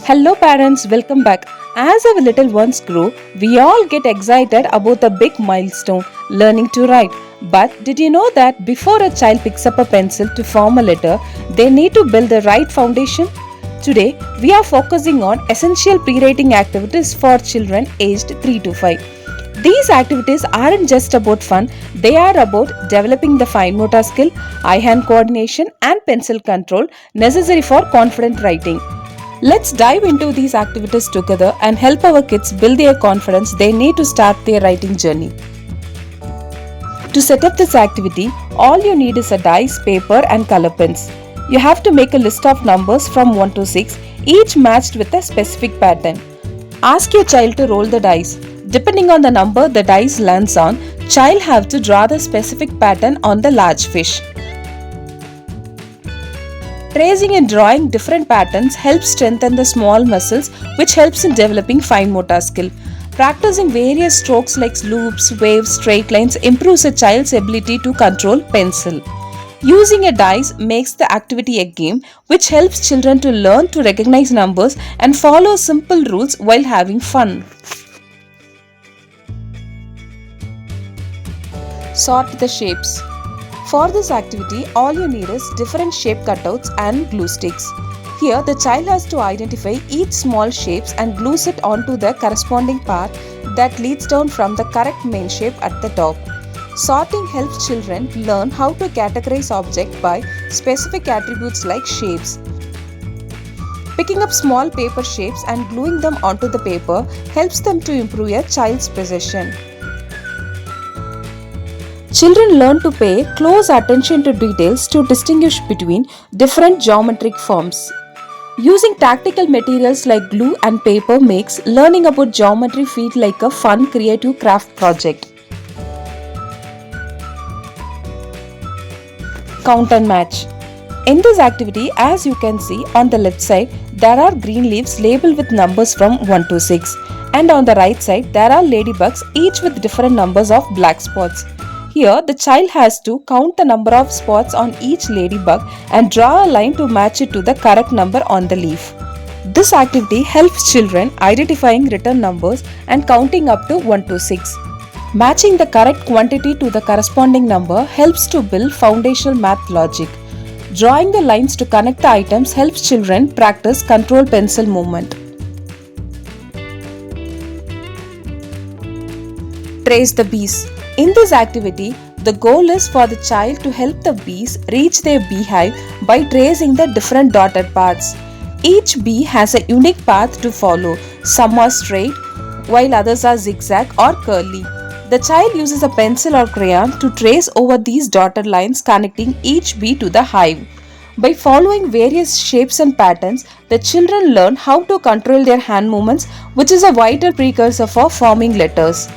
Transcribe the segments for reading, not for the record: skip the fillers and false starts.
Hello parents, welcome back. As our little ones grow, we all get excited about the big milestone, learning to write. But did you know that before a child picks up a pencil to form a letter, they need to build the right foundation? Today, we are focusing on essential pre-writing activities for children aged 3 to 5. These activities aren't just about fun, they are about developing the fine motor skill, eye-hand coordination, and pencil control necessary for confident writing. Let's dive into these activities together and help our kids build their confidence they need to start their writing journey. To set up this activity, all you need is a dice, paper, and color pens. You have to make a list of numbers from 1 to 6, each matched with a specific pattern. Ask your child to roll the dice. Depending on the number the dice lands on, child have to draw the specific pattern on the large fish. Tracing and drawing different patterns helps strengthen the small muscles, which helps in developing fine motor skill. Practicing various strokes like loops, waves, straight lines improves a child's ability to control pencil. Using a dice makes the activity a game, which helps children to learn to recognize numbers and follow simple rules while having fun. Sort the shapes. For this activity, all you need is different shape cutouts and glue sticks. Here, the child has to identify each small shapes and glues it onto the corresponding path that leads down from the correct main shape at the top. Sorting helps children learn how to categorize objects by specific attributes like shapes. Picking up small paper shapes and gluing them onto the paper helps them to improve a child's precision. Children learn to pay close attention to details to distinguish between different geometric forms. Using tactile materials like glue and paper makes learning about geometry feel like a fun, creative craft project. Count and match. In this activity, as you can see on the left side, there are green leaves labeled with numbers from 1 to 6, and on the right side, there are ladybugs, each with different numbers of black spots. Here, the child has to count the number of spots on each ladybug and draw a line to match it to the correct number on the leaf. This activity helps children identifying written numbers and counting up to 1 to 6. Matching the correct quantity to the corresponding number helps to build foundational math logic. Drawing the lines to connect the items helps children practice controlled pencil movement. Trace the bees. In this activity, the goal is for the child to help the bees reach their beehive by tracing the different dotted paths. Each bee has a unique path to follow. Some are straight, while others are zigzag or curly. The child uses a pencil or crayon to trace over these dotted lines connecting each bee to the hive. By following various shapes and patterns, the children learn how to control their hand movements, which is a vital precursor for forming letters.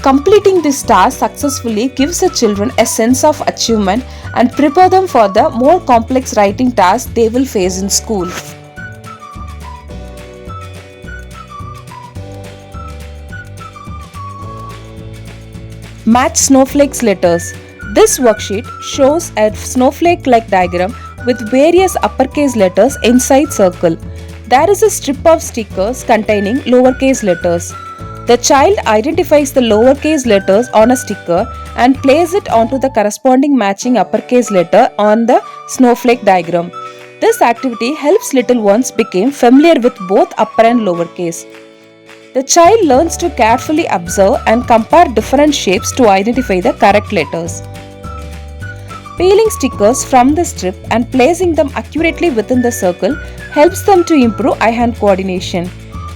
Completing this task successfully gives the children a sense of achievement and prepare them for the more complex writing tasks they will face in school. Match snowflakes letters. This worksheet shows a snowflake-like diagram with various uppercase letters inside circle. There is a strip of stickers containing lowercase letters. The child identifies the lowercase letters on a sticker and places it onto the corresponding matching uppercase letter on the snowflake diagram. This activity helps little ones become familiar with both upper and lowercase. The child learns to carefully observe and compare different shapes to identify the correct letters. Peeling stickers from the strip and placing them accurately within the circle helps them to improve eye-hand coordination.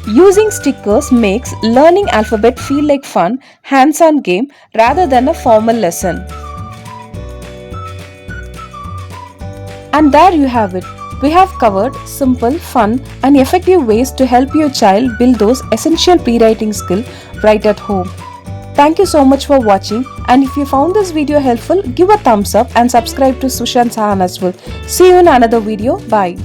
Using stickers makes learning alphabet feel like fun, hands-on game rather than a formal lesson. And there you have it. We have covered simple, fun and effective ways to help your child build those essential pre-writing skills right at home. Thank you so much for watching, and if you found this video helpful, give a thumbs up and subscribe to Sushant as well. See you in another video. Bye.